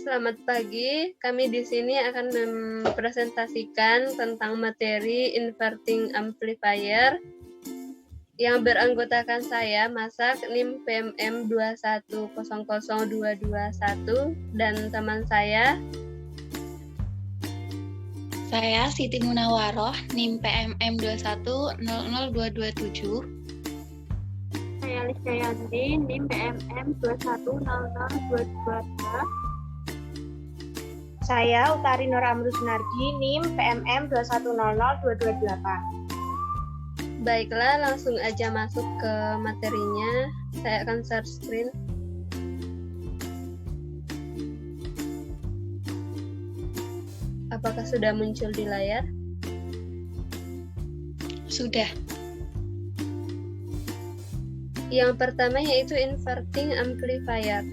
Selamat pagi. Kami di sini akan mempresentasikan tentang materi inverting amplifier yang beranggotakan saya, Masak, NIM PMM 2100221 dan teman saya. Saya Siti Munawaroh, NIM PMM 2100227. Saya Lisha Yanti, NIM PMM 2100222. Saya Utari Nur Amru Sunardi, NIM PMM 2100228. Baiklah, langsung aja masuk ke materinya. Saya akan share screen. Apakah sudah muncul di layar? Sudah. Yang pertama yaitu inverting amplifier.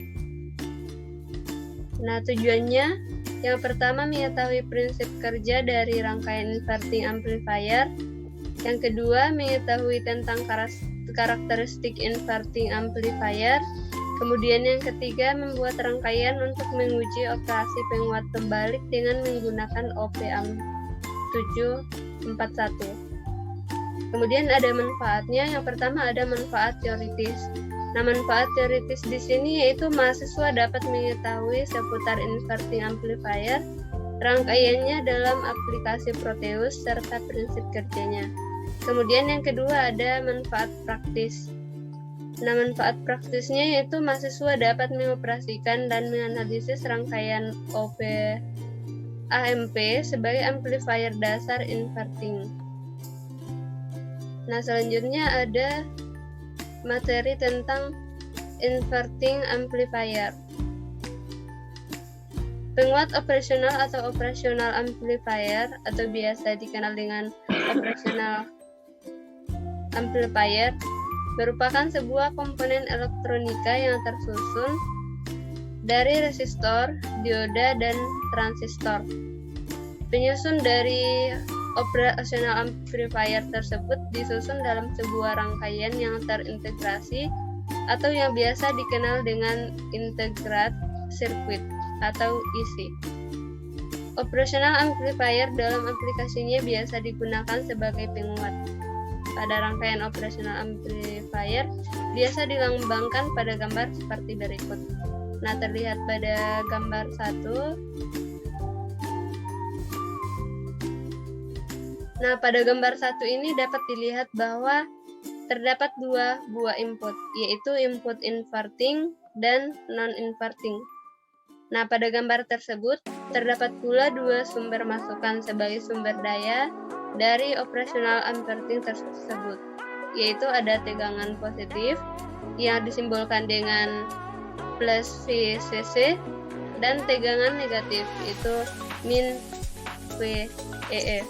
Nah, tujuannya yang pertama mengetahui prinsip kerja dari rangkaian inverting amplifier. Yang kedua, mengetahui tentang karakteristik inverting amplifier. Kemudian yang ketiga, membuat rangkaian untuk menguji operasi penguat terbalik dengan menggunakan op-amp 741. Kemudian ada manfaatnya. Yang pertama ada manfaat teoritis. Nah, manfaat teoritis di sini yaitu mahasiswa dapat mengetahui seputar inverting amplifier, rangkaiannya dalam aplikasi Proteus, serta prinsip kerjanya. Kemudian yang kedua ada manfaat praktis. Nah, manfaat praktisnya yaitu mahasiswa dapat mengoperasikan dan menganalisis rangkaian op-amp sebagai amplifier dasar inverting. Nah, selanjutnya ada materi tentang inverting amplifier. Penguat operasional atau operational amplifier atau biasa dikenal dengan operational amplifier merupakan sebuah komponen elektronika yang tersusun dari resistor, dioda, dan transistor. Penyusun dari operational amplifier tersebut disusun dalam sebuah rangkaian yang terintegrasi atau yang biasa dikenal dengan integrated circuit atau IC. Operational amplifier dalam aplikasinya biasa digunakan sebagai penguat. Pada rangkaian operational amplifier biasa dilambangkan pada gambar seperti berikut. Nah, terlihat pada gambar 1. Nah, pada gambar 1 ini dapat dilihat bahwa terdapat dua buah input, yaitu input inverting dan non-inverting. Nah, pada gambar tersebut terdapat pula dua sumber masukan sebagai sumber daya dari operational amplifier tersebut, yaitu ada tegangan positif yang disimbolkan dengan plus VCC dan tegangan negatif yaitu min VEE.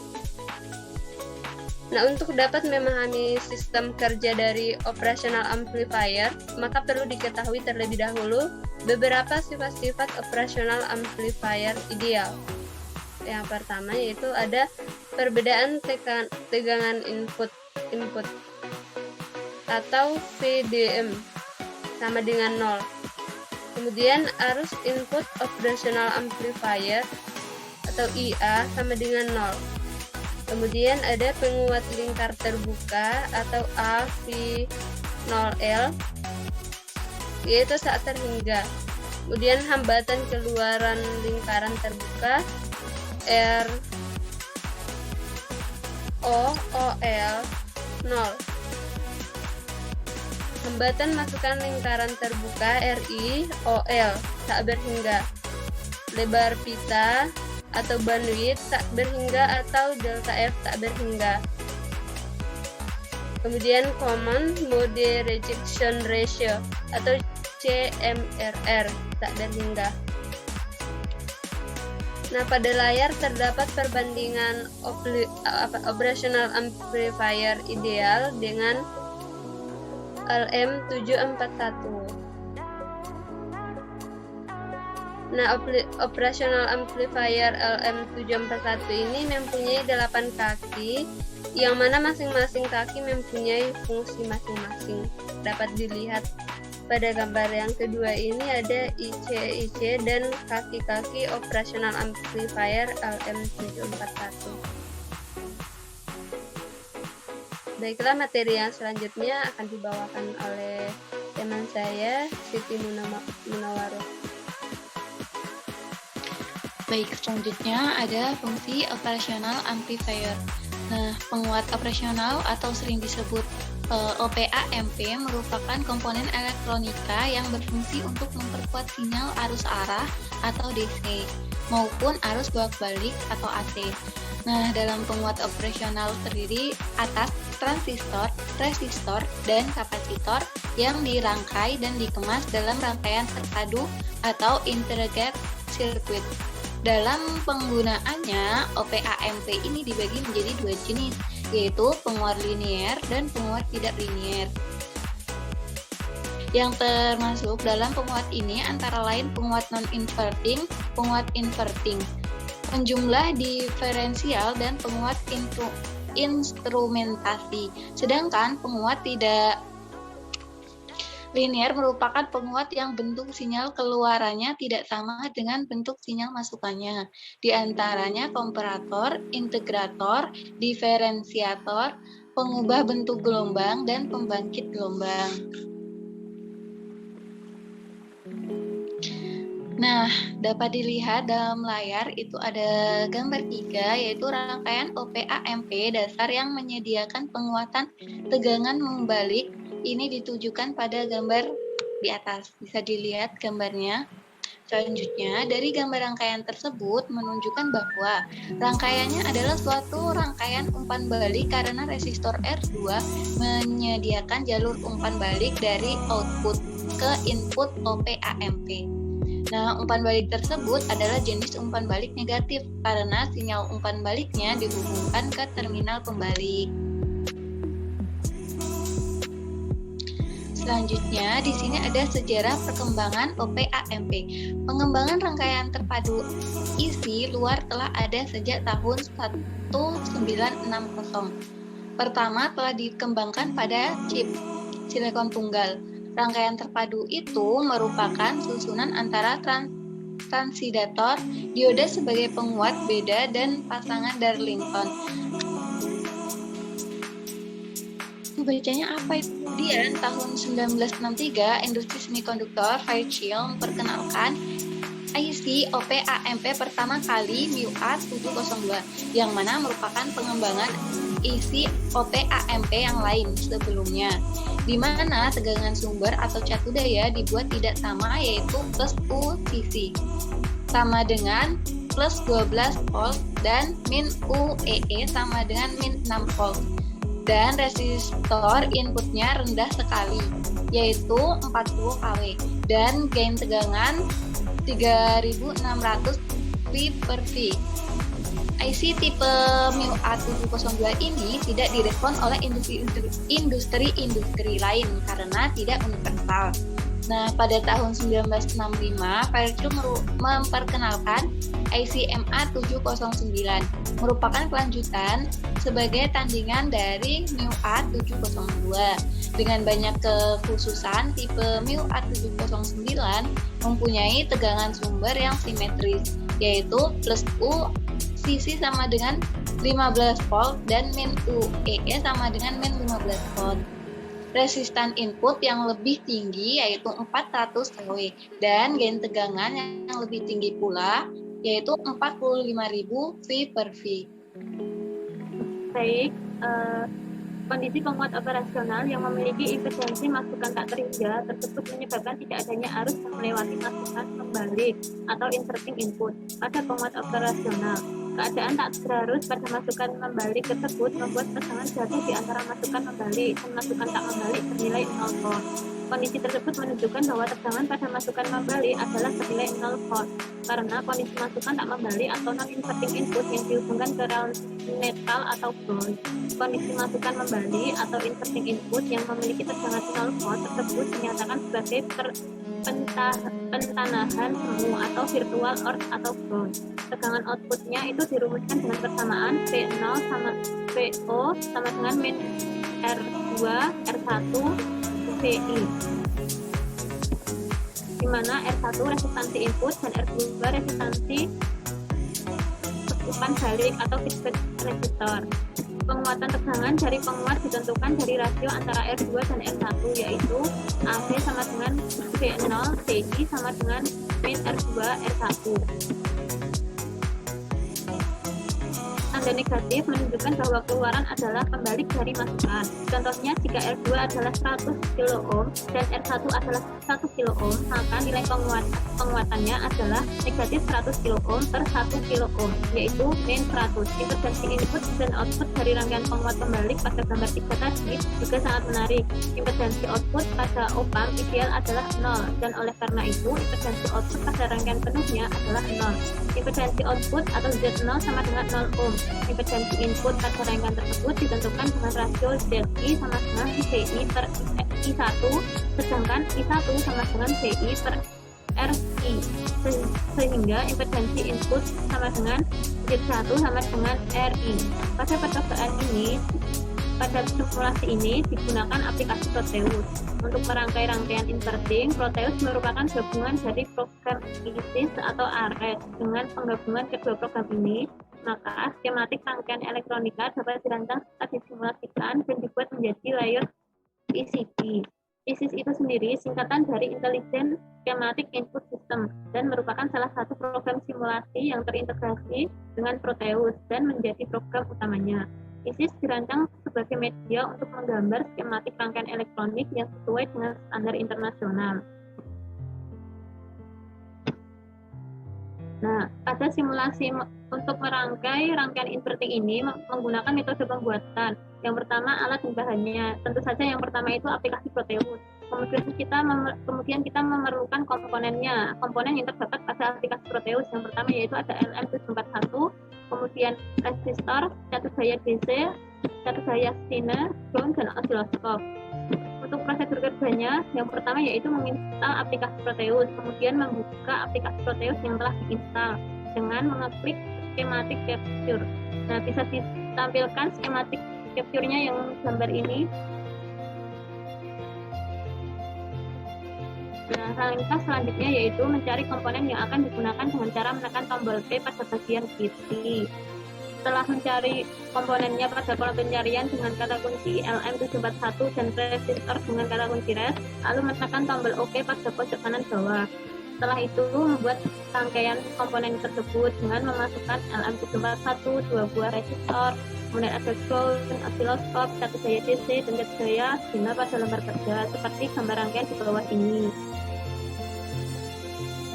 Nah, untuk dapat memahami sistem kerja dari operational amplifier, maka perlu diketahui terlebih dahulu beberapa sifat-sifat operational amplifier ideal. Yang pertama yaitu ada perbedaan tegangan input atau VDM sama dengan 0. Kemudian arus input operational amplifier atau IA sama dengan 0. Kemudian ada penguat lingkar terbuka atau AV0L, yaitu saat terhingga. Kemudian hambatan keluaran lingkaran terbuka ROOL 0. Hambatan masukan lingkaran terbuka RIOL tak berhingga. Lebar pita atau bandwidth tak berhingga atau delta F tak berhingga. Kemudian common mode rejection ratio atau CMRR tak berhingga. Nah, pada layar terdapat perbandingan operational amplifier ideal dengan LM741. Nah, operational amplifier LM741 ini mempunyai 8 kaki, yang mana masing-masing kaki mempunyai fungsi masing-masing. Dapat dilihat pada gambar yang kedua ini ada IC dan kaki-kaki operasional amplifier LM741. Baiklah, materi yang selanjutnya akan dibawakan oleh teman saya, Siti Munawaroh. Baik, selanjutnya ada fungsi operasional amplifier. Nah, penguat operasional atau sering disebut OPA-MP merupakan komponen elektronika yang berfungsi untuk memperkuat sinyal arus arah atau DC maupun arus bolak-balik atau AC. Nah, dalam penguat operasional terdiri atas transistor, resistor, dan kapasitor yang dirangkai dan dikemas dalam rangkaian terpadu atau integrated circuit. Dalam penggunaannya, OPA-MP ini dibagi menjadi dua jenis, yaitu penguat linier dan penguat tidak linier. Yang termasuk dalam penguat ini antara lain penguat non-inverting, penguat inverting, penjumlah diferensial, dan penguat instrumentasi. Sedangkan penguat tidak linier merupakan penguat yang bentuk sinyal keluarannya tidak sama dengan bentuk sinyal masukannya. Di antaranya komparator, integrator, diferensiator, pengubah bentuk gelombang, dan pembangkit gelombang. Nah, dapat dilihat dalam layar itu ada gambar 3, yaitu rangkaian OPA-MP dasar yang menyediakan penguatan tegangan membalik. Ini ditujukan pada gambar di atas. Bisa dilihat gambarnya. Selanjutnya, dari gambar rangkaian tersebut menunjukkan bahwa rangkaiannya adalah suatu rangkaian umpan balik karena resistor R2 menyediakan jalur umpan balik dari output ke input OPA-MP. Nah, umpan balik tersebut adalah jenis umpan balik negatif karena sinyal umpan baliknya dihubungkan ke terminal pembalik. Selanjutnya, di sini ada sejarah perkembangan OPA-MP. Pengembangan rangkaian terpadu isi luar telah ada sejak tahun 1960. Pertama telah dikembangkan pada chip silikon tunggal. Rangkaian terpadu itu merupakan susunan antara transidator, dioda sebagai penguat beda, dan pasangan Darlington. Bacanya apa itu? Kemudian tahun 1963, industri semikonduktor Fairchild memperkenalkan IC OPA-MP pertama kali MIUA-702, yang mana merupakan pengembangan IC OPA-MP yang lain sebelumnya, di mana tegangan sumber atau catu daya dibuat tidak sama, yaitu plus UCC sama dengan plus 12 volt dan min UEE sama dengan min 6 volt. Dan resistor inputnya rendah sekali, yaitu 40 kW, dan gain tegangan 3600 V/V. IC tipe MIUA-702 ini tidak direspon oleh industri lain karena tidak universal. Nah, pada tahun 1965, Fairchild memperkenalkan IC MA709, merupakan kelanjutan sebagai tandingan dari MIUA-702. Dengan banyak kekhususan, tipe MIUA-709 mempunyai tegangan sumber yang simetris, yaitu plus UCC sama dengan 15 volt dan min UEE sama dengan min 15 volt. Resistan input yang lebih tinggi yaitu 400 kW dan gain tegangan yang lebih tinggi pula yaitu 45.000 V/V. Baik, kondisi penguat operasional yang memiliki efisiensi masukan tak terhingga tersebut menyebabkan tidak adanya arus yang melewati masukan kembali atau inverting input pada penguat operasional. Keadaan tak terarus pada masukan membalik tersebut membuat tegangan jatuh di antara masukan membalik dan masukan tak membalik bernilai 0 volt. Kondisi tersebut menunjukkan bahwa tegangan pada masukan membalik adalah bernilai 0 volt karena kondisi masukan tak membalik atau non-inverting input yang dihubungkan ke rel netral atau ground. Kondisi masukan membalik atau inverting input yang memiliki tegangan 0 volt tersebut dinyatakan sebagai pentanahan semu atau virtual earth atau ground. Tegangan outputnya itu dirumuskan dengan persamaan V0 sama VO sama dengan min R2 R1 VI. di mana R1 resistansi input dan R2 resistansi umpan balik atau feedback resistor. Penguatan tegangan dari penguat ditentukan dari rasio antara R2 dan R1, yaitu AC sama dengan V0, CI sama dengan min R2, R1. Tanda negatif menunjukkan bahwa keluaran adalah pembalik dari masukan. Contohnya, jika R2 adalah 100 kilo dan R1 adalah 1 kilo, maka nilai penguatannya adalah negatif 100 kilo per 1 kilo, yaitu min 100. Impedansi input dan output dari rangkaian penguat pembalik pada gambar 3 tadi juga sangat menarik. Impedansi output pada op-amp ideal adalah 0, dan oleh karena itu, impedansi output pada rangkaian penuhnya adalah 0. Impedansi output atau Z0 sama dengan 0 ohm. Impedansi input pada rangkaian tersebut ditentukan dengan rasio ZI sama dengan CI per I1, sedangkan I1 sama dengan CI per RI, sehingga impedansi input sama dengan Z1 sama dengan RI. Pada percobaan ini, pada simulasi ini digunakan aplikasi Proteus. Untuk merangkai rangkaian inverting, Proteus merupakan gabungan dari program ISIS atau ARES. Dengan penggabungan kedua program ini, maka skematik rangkaian elektronika dapat dirancang serta disimulasikan dan dibuat menjadi layer PCB. ISIS itu sendiri singkatan dari Intelligent Schematic Input System dan merupakan salah satu program simulasi yang terintegrasi dengan Proteus dan menjadi program utamanya. ISIS dirancang sebagai media untuk menggambar skematik rangkaian elektronik yang sesuai dengan standar internasional. Nah, pada simulasi untuk merangkai rangkaian inverting ini menggunakan metode pembuatan. Yang pertama, alat dan bahannya. Tentu saja yang pertama itu aplikasi Proteus. Kemudian kita memerlukan komponennya. Komponen yang terdapat pada aplikasi Proteus yang pertama yaitu ada LM741, kemudian resistor, catur daya DC, catur daya sine, ground, dan osiloskop. Untuk prosedur kerjanya, yang pertama yaitu menginstal aplikasi Proteus, kemudian membuka aplikasi Proteus yang telah diinstal dengan mengeklik skematik capture. Nah, bisa ditampilkan skematik capture-nya yang gambar ini. Nah, langkah selanjutnya yaitu mencari komponen yang akan digunakan dengan cara menekan tombol P pada bagian kiri. Setelah mencari komponennya pada kolom pencarian dengan kata kunci LM741 dan resistor dengan kata kunci res, lalu menekan tombol OK pada pojok kanan bawah. Setelah itu, membuat rangkaian komponen tersebut dengan memasukkan LM741, 2 buah resistor, kemudian ada ground, osiloskop, catur daya DC, dan catur daya sine pada lembar kerja, seperti gambar rangkaian di bawah ini.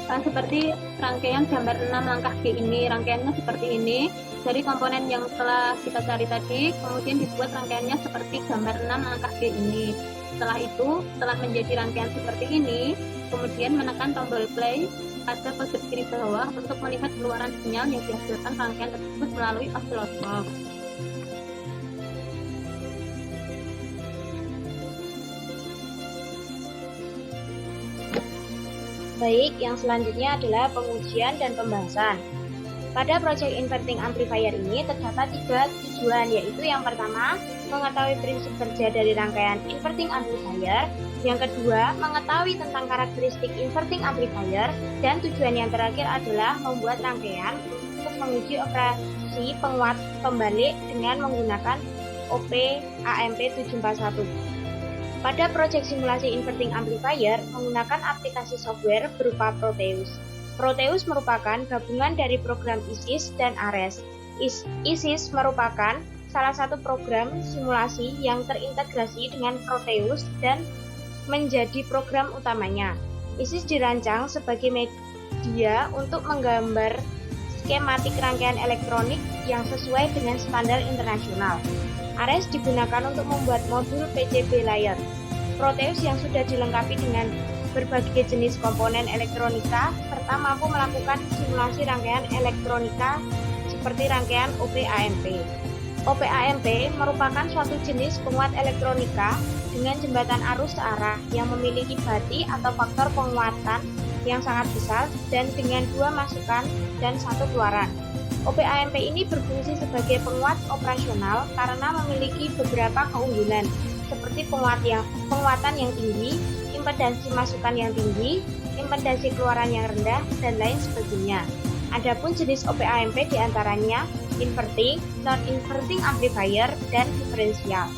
Seperti rangkaian gambar 6 langkah G ini, rangkaiannya seperti ini. Dari komponen yang telah kita cari tadi, kemudian dibuat rangkaiannya seperti gambar 6 langkah G ini. Setelah itu, setelah menjadi rangkaian seperti ini, kemudian menekan tombol play pada pojok kiri bawah untuk melihat keluaran sinyal yang dihasilkan rangkaian tersebut melalui osiloskop. Baik, yang selanjutnya adalah pengujian dan pembahasan. Pada proyek inverting amplifier ini terdapat 3 tujuan, yaitu yang pertama, mengetahui prinsip kerja dari rangkaian inverting amplifier, yang kedua, mengetahui tentang karakteristik inverting amplifier, dan tujuan yang terakhir adalah membuat rangkaian untuk menguji operasi penguat pembalik dengan menggunakan OP AMP741. Pada proyek simulasi inverting amplifier menggunakan aplikasi software berupa Proteus. Proteus merupakan gabungan dari program ISIS dan ARES. ISIS merupakan salah satu program simulasi yang terintegrasi dengan Proteus dan menjadi program utamanya. ISIS dirancang sebagai media untuk menggambar skematik rangkaian elektronik yang sesuai dengan standar internasional. ARES digunakan untuk membuat modul PCB layer. Proteus yang sudah dilengkapi dengan berbagai jenis komponen elektronika serta mampu melakukan simulasi rangkaian elektronika seperti rangkaian OP-AMP. OP-AMP merupakan suatu jenis penguat elektronika dengan jembatan arus searah yang memiliki bati atau faktor penguatan yang sangat besar dan dengan 2 masukan dan 1 keluaran. OP-AMP ini berfungsi sebagai penguat operasional karena memiliki beberapa keunggulan seperti penguatan yang tinggi, impedansi masukan yang tinggi, impedasi keluaran yang rendah, dan lain sebagainya. Adapun jenis OP-AMP diantaranya inverting, non-inverting amplifier, dan diferensial.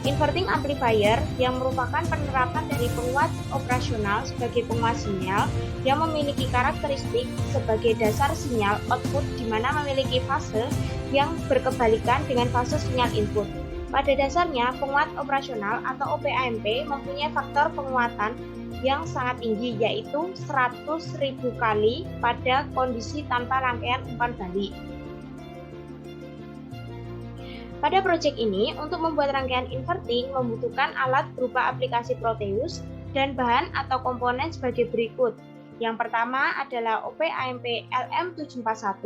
Inverting amplifier yang merupakan penerapan dari penguat operasional sebagai penguat sinyal yang memiliki karakteristik sebagai dasar sinyal output di mana memiliki fase yang berkebalikan dengan fase sinyal input. Pada dasarnya, penguat operasional atau OP-AMP mempunyai faktor penguatan yang sangat tinggi, yaitu 100.000 kali pada kondisi tanpa rangkaian umpan balik. Pada proyek ini, untuk membuat rangkaian inverting membutuhkan alat berupa aplikasi Proteus dan bahan atau komponen sebagai berikut. Yang pertama adalah OP-AMP LM741,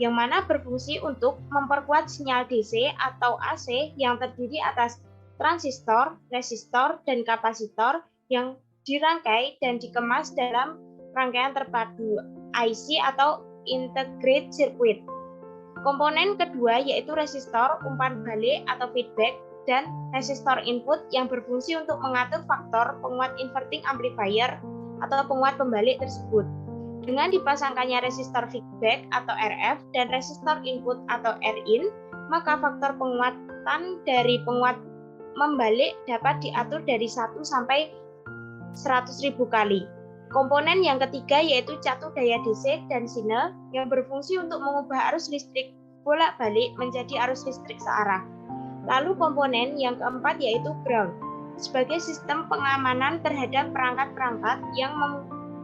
yang mana berfungsi untuk memperkuat sinyal DC atau AC yang terdiri atas transistor, resistor, dan kapasitor yang dirangkai dan dikemas dalam rangkaian terpadu IC atau Integrated Circuit. Komponen kedua yaitu resistor umpan balik atau feedback dan resistor input yang berfungsi untuk mengatur faktor penguat inverting amplifier atau penguat pembalik tersebut. Dengan dipasangkannya resistor feedback atau RF dan resistor input atau RIN, maka faktor penguatan dari penguat membalik dapat diatur dari 1 sampai 100.000 kali. Komponen yang ketiga yaitu catu daya DC dan sine yang berfungsi untuk mengubah arus listrik bolak-balik menjadi arus listrik searah. Lalu komponen yang keempat yaitu ground sebagai sistem pengamanan terhadap perangkat-perangkat yang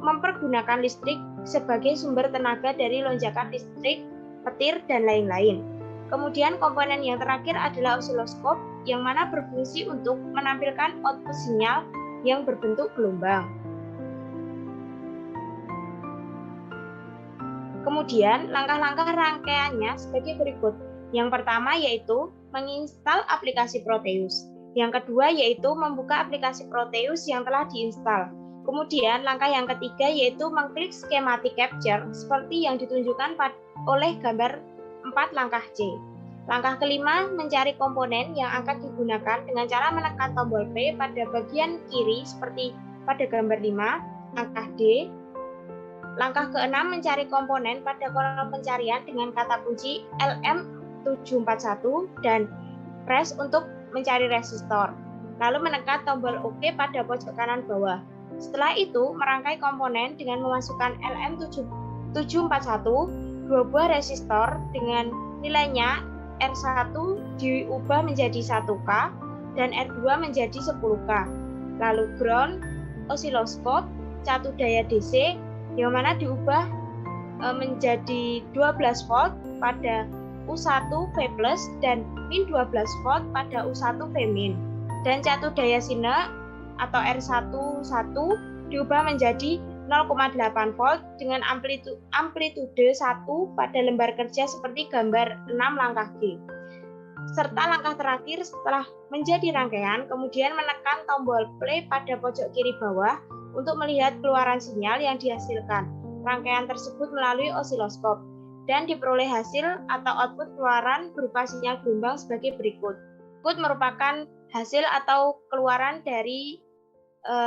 mempergunakan listrik sebagai sumber tenaga dari lonjakan listrik, petir, dan lain-lain. Kemudian komponen yang terakhir adalah osiloskop yang mana berfungsi untuk menampilkan output sinyal yang berbentuk gelombang. Kemudian langkah-langkah rangkaiannya sebagai berikut. Yang pertama yaitu menginstal aplikasi Proteus. Yang kedua yaitu membuka aplikasi Proteus yang telah diinstal. Kemudian langkah yang ketiga yaitu mengklik schematic capture seperti yang ditunjukkan oleh gambar 4 langkah C. Langkah kelima, mencari komponen yang akan digunakan dengan cara menekan tombol P pada bagian kiri seperti pada gambar 5, angka D. Langkah keenam, mencari komponen pada kolom pencarian dengan kata kunci LM741 dan press untuk mencari resistor. Lalu menekan tombol OK pada pojok kanan bawah. Setelah itu, merangkai komponen dengan memasukkan LM741, 2 buah resistor dengan nilainya R1 diubah menjadi 1K dan R2 menjadi 10K. Lalu ground, osiloskop, catu daya DC yang mana diubah menjadi 12 volt pada U1 V+ dan min 12 volt pada U1 V-. Dan catu daya sine atau R11 diubah menjadi 0,8 volt dengan amplitude 1 pada lembar kerja seperti gambar 6 langkah G. Serta langkah terakhir setelah menjadi rangkaian, kemudian menekan tombol play pada pojok kiri bawah untuk melihat keluaran sinyal yang dihasilkan rangkaian tersebut melalui osiloskop dan diperoleh hasil atau output keluaran berupa sinyal gelombang sebagai berikut. Output merupakan hasil atau keluaran dari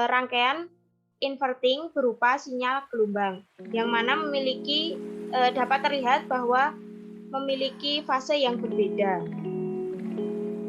rangkaian inverting berupa sinyal gelombang yang mana memiliki dapat terlihat bahwa memiliki fase yang berbeda.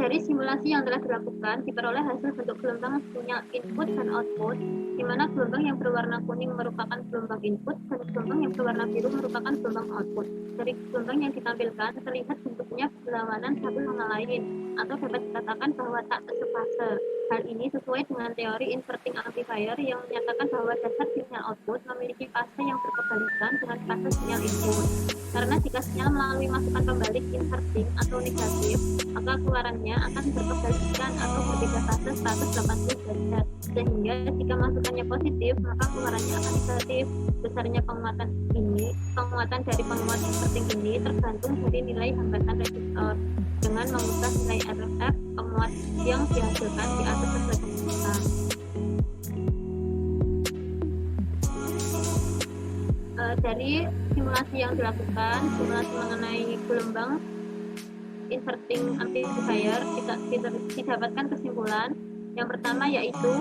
Dari simulasi yang telah dilakukan, diperoleh hasil bentuk gelombang sinyal input dan output, di mana gelombang yang berwarna kuning merupakan gelombang input dan gelombang yang berwarna biru merupakan gelombang output. Dari gelombang yang ditampilkan, terlihat bentuknya berlawanan satu sama lain, atau dapat dikatakan bahwa tak sefase. Hal ini sesuai dengan teori inverting amplifier yang menyatakan bahwa dasar sinyal output memiliki fase yang berkebalikan dengan fase sinyal input. Karena jika sinyal melalui masukan pembalik inverting atau negatif, maka keluarannya akan berkebalikan atau berbeda fase 180 derajat. Sehingga jika masukannya positif, maka keluarannya akan negatif. Besarnya penguatan dari penguat inverting ini tergantung dari nilai hambatan resistor. Dengan mengubah nilai RF penguat yang dihasilkan di atas sesuai keputusan. Dari simulasi yang dilakukan, simulasi mengenai gelombang inverting amplifier didapatkan kesimpulan Yang pertama yaitu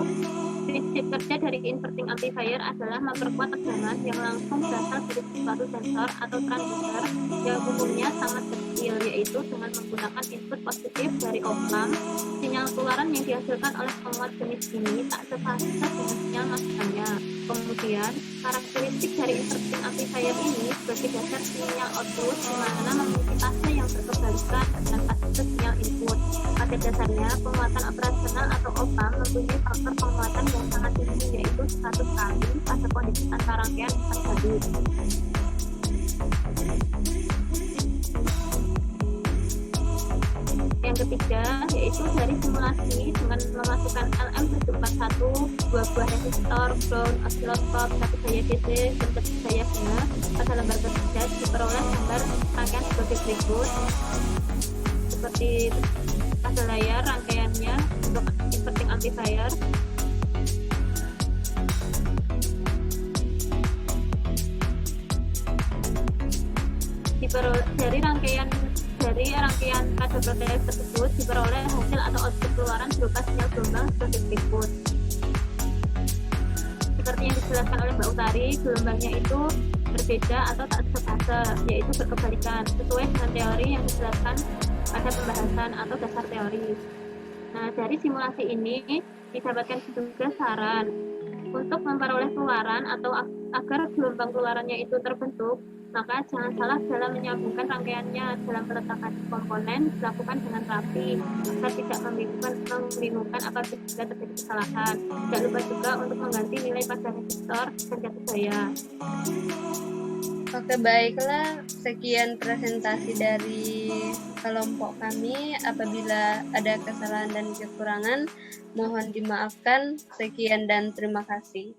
prinsip kerja dari inverting amplifier adalah memperkuat tegangan yang langsung berasal dari suatu sensor atau transistor yang umumnya sangat kecil, yaitu dengan menggunakan input positif dari op-amp. Sinyal keluaran yang dihasilkan oleh penguat jenis ini tak sefase dengan sinyal masukannya. Kemudian, karakteristik dari inverting amplifier ini sebagai dasar sinyal output di mana memiliki fase yang berkebalikan dengan fase sinyal input. Pada dasarnya, penguatan operasional atau op-amp mempunyai faktor penguatan yang sangat tinggi, yaitu 100 kali pada kondisi tanpa rangkaian empat tadi. Yang ketiga yaitu dari simulasi dengan memasukkan LM741, 2 buah resistor, ground, oscilloscope, 1 daya DC, dan 1 daya guna. Pada lembar ketiga diperoleh gambar rangkaian sebagai berikut. Seperti pada layar rangkaiannya untuk inverting amplifier. Dari rangkaian kode prototipe tersebut diperoleh hasil atau output keluaran berupa sinyal gelombang sebagai berikut. Seperti yang dijelaskan oleh Mbak Utari, gelombangnya itu berbeda atau tak sefase, yaitu berkebalikan, sesuai dengan teori yang dijelaskan pada pembahasan atau dasar teori. Nah, dari simulasi ini didapatkan juga saran untuk memperoleh keluaran atau agar gelombang keluarannya itu terbentuk, maka jangan salah dalam menyambungkan rangkaiannya. Dalam peletakan komponen dilakukan dengan rapi agar tidak membingungkan apabila terjadi kesalahan. Tidak lupa juga untuk mengganti nilai pada resistor dan jatuh daya. Oke, baiklah, sekian presentasi dari kelompok kami. Apabila ada kesalahan dan kekurangan, mohon dimaafkan. Sekian dan terima kasih.